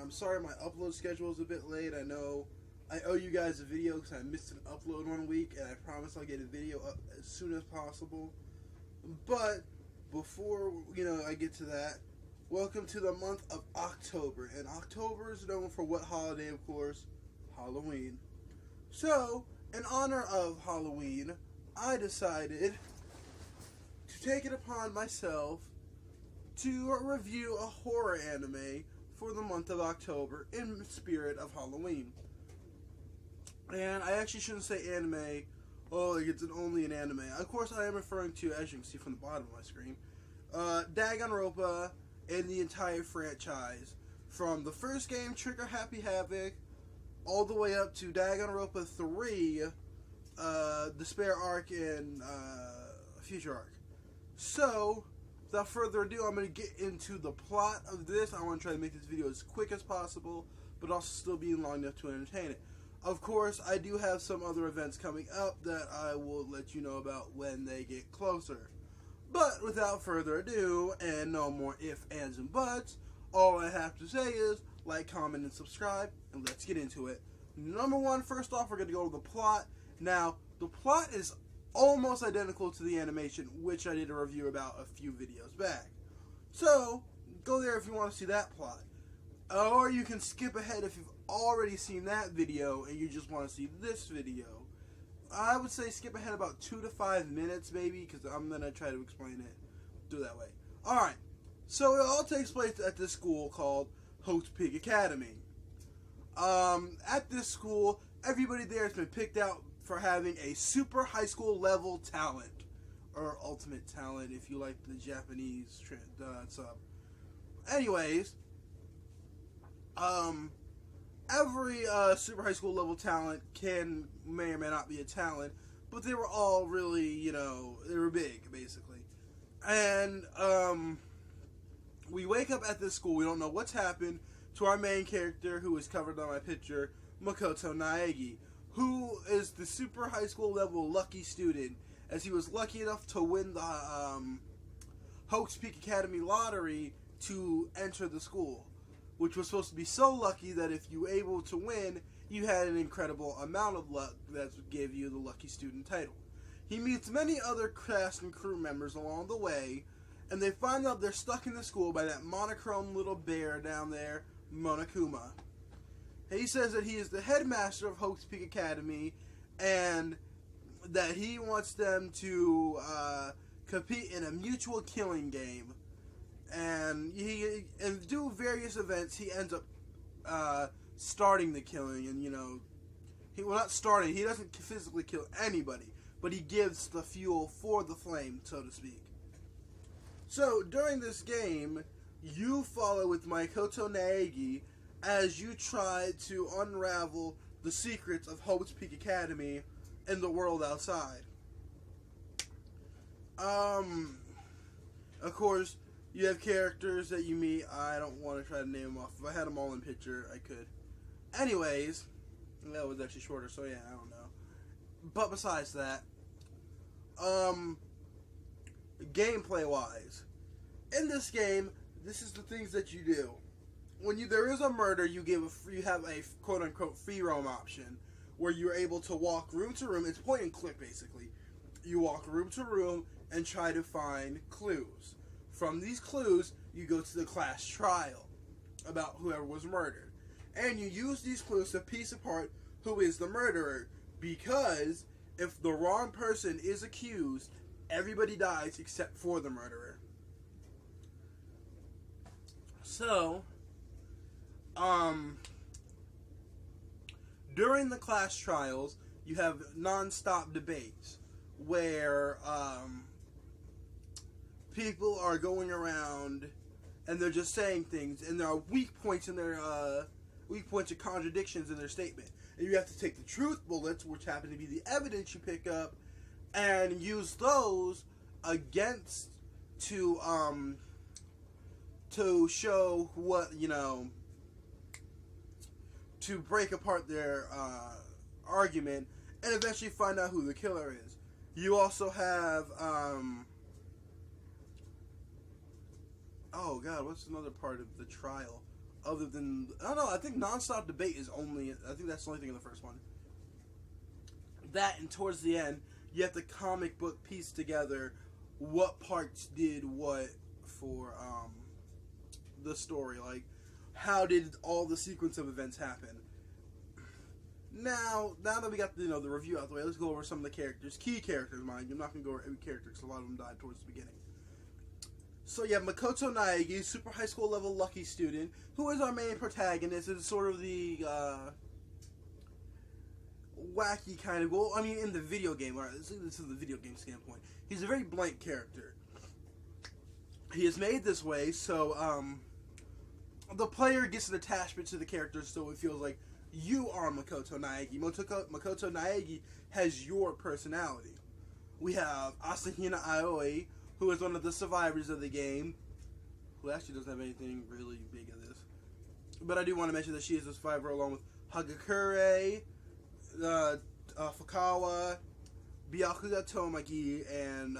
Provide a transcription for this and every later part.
I'm sorry my upload schedule is a bit late. I know I owe you guys a video because I missed an upload one week, and I promise I'll get a video up as soon as possible. But before I get to that, welcome to the month of October, and October is known for what holiday? Of course, Halloween. So, in honor of Halloween, I decided to take it upon myself to review a horror anime for the month of October in the spirit of Halloween. And I actually shouldn't say anime, like it's only an anime. Of course, I am referring to, as you can see from the bottom of my screen, Danganronpa and the entire franchise. From the first game, Trigger Happy Havoc, all the way up to Danganronpa 3, Despair Arc, and Future Arc. So, without further ado, I'm going to get into the plot of this. I want to try to make this video as quick as possible, but also still be long enough to entertain it. Of course, I do have some other events coming up that I will let you know about when they get closer. But without further ado, and no more ifs, ands, and buts, all I have to say is like, comment, and subscribe, and let's get into it. Number one, first off, we're going to go over the plot. Now, the plot is almost identical to the animation, which I did a review about a few videos back. So, go there if you want to see that plot. Or you can skip ahead if you've already seen that video and you just want to see this video. I would say skip ahead about 2 to 5 minutes maybe, because I'm going to try to explain it through that way. Alright, so it all takes place at this school called Havoc Academy. At this school, everybody there has been picked out for having a super high school level talent, or ultimate talent if you like the Japanese sub. Anyways, every super high school level talent may or may not be a talent, but they were all really, they were big, basically. And we wake up at this school, we don't know what's happened to our main character, who is covered on my picture, Makoto Naegi, who is the super high school level lucky student, as he was lucky enough to win the Havoc Academy lottery to enter the school, which was supposed to be so lucky that if you were able to win, you had an incredible amount of luck that would give you the lucky student title. He meets many other cast and crew members along the way, and they find out they're stuck in the school by that monochrome little bear down there, Monokuma. He says that he is the headmaster of Havoc Academy, and that he wants them to compete in a mutual killing game. And do various events, he ends up starting the killing, and he doesn't physically kill anybody, but he gives the fuel for the flame, so to speak. So during this game, you follow with Makoto Naegi as you try to unravel the secrets of Havoc Academy and the world outside. Of course, you have characters that you meet. I don't want to try to name them off. If I had them all in picture, I could. Anyways, that was actually shorter, so yeah, I don't know. But besides that, gameplay-wise, in this game, this is the things that you do. When there is a murder, you have a quote-unquote free roam option, where you're able to walk room to room. It's point and click, basically. You walk room to room and try to find clues. From these clues, you go to the class trial about whoever was murdered. And you use these clues to piece apart who is the murderer, because if the wrong person is accused, everybody dies except for the murderer. So, during the class trials, you have non-stop debates where people are going around and they're just saying things, and there are weak points and contradictions in their statement. And you have to take the truth bullets, which happen to be the evidence you pick up, and use those against to show what, to break apart their argument and eventually find out who the killer is. You also have oh god, what's another part of the trial? other than, I don't know, I think nonstop debate is only, I think that's the only thing in the first one. That, and towards the end, you have to comic book piece together what parts did what for the story. Like, how did all the sequence of events happen? Now that we got the review out the way, let's go over some of the characters. Key characters, mind you. I'm not going to go over every character because a lot of them died towards the beginning. So you have Makoto Naegi, super high school level lucky student, who is our main protagonist. It's sort of the wacky kind of, well, I mean, in the video game, or this is the video game standpoint, he's a very blank character. He is made this way so the player gets an attachment to the character, so it feels like you are Makoto Naegi. Makoto Naegi has your personality. We have Asahina Aoi, who is one of the survivors of the game, who actually doesn't have anything really big in this. But I do want to mention that she is a survivor along with Hagakure, Fukawa, Byakuya Tomaki, and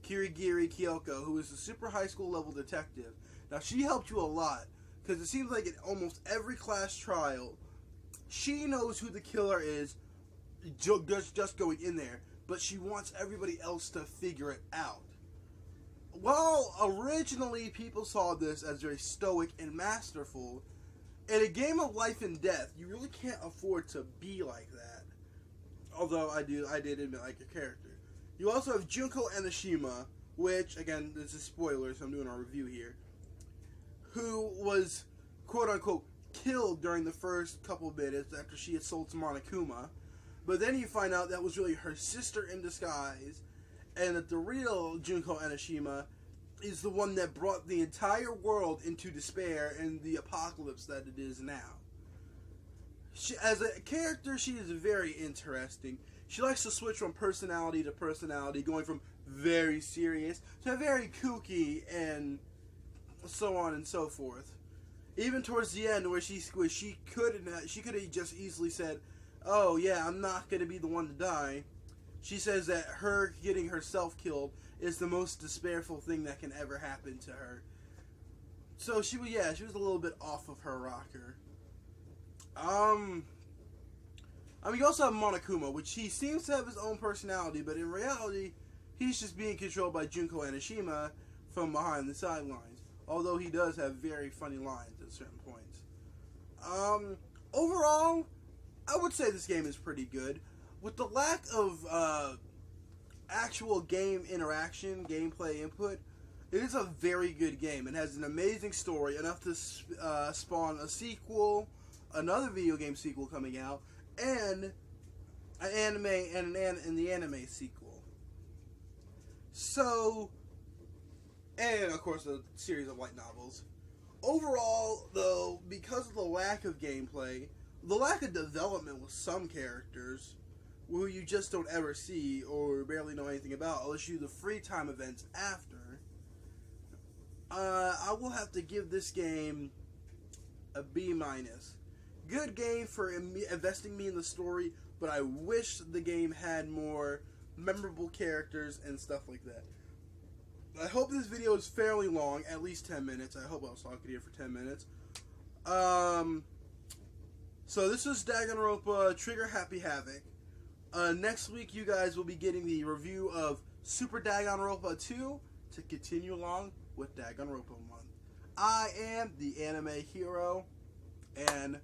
Kirigiri Kyoko, who is a super high school level detective. Now, she helped you a lot, because it seems like in almost every class trial, she knows who the killer is just going in there, but she wants everybody else to figure it out. While originally people saw this as very stoic and masterful, in a game of life and death, you really can't afford to be like that. Although I did admit I like your character. You also have Junko Enoshima, which, again, this is spoilers, so I'm doing our review here, who was, quote-unquote, killed during the first couple of minutes after she had sold to Monokuma. But then you find out that was really her sister in disguise, and that the real Junko Enoshima is the one that brought the entire world into despair and the apocalypse that it is now. As a character, she is very interesting. She likes to switch from personality to personality, going from very serious to very kooky and so on and so forth. Even towards the end, where she could have just easily said, "Oh yeah, I'm not going to be the one to die." She says that her getting herself killed is the most despairful thing that can ever happen to her. So she was a little bit off of her rocker. I mean, you also have Monokuma, which he seems to have his own personality, but in reality, he's just being controlled by Junko Enoshima from behind the sidelines. Although he does have very funny lines at certain points. Overall, I would say this game is pretty good. With the lack of actual game interaction, gameplay input, it is a very good game. It has an amazing story, enough to spawn a sequel, another video game sequel coming out, and an anime and the anime sequel. So, and of course a series of light novels. Overall, though, because of the lack of gameplay, the lack of development with some characters, who you just don't ever see or barely know anything about unless you do the free time events after, I will have to give this game a B-. Good game for investing me in the story, but I wish the game had more memorable characters and stuff like that. I hope this video is fairly long, at least 10 minutes. I hope I was talking here for 10 minutes. So this is Danganronpa Trigger Happy Havoc. Next week, you guys will be getting the review of Super Danganronpa 2 to continue along with Danganronpa 1. I am the anime hero, and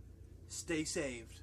stay saved.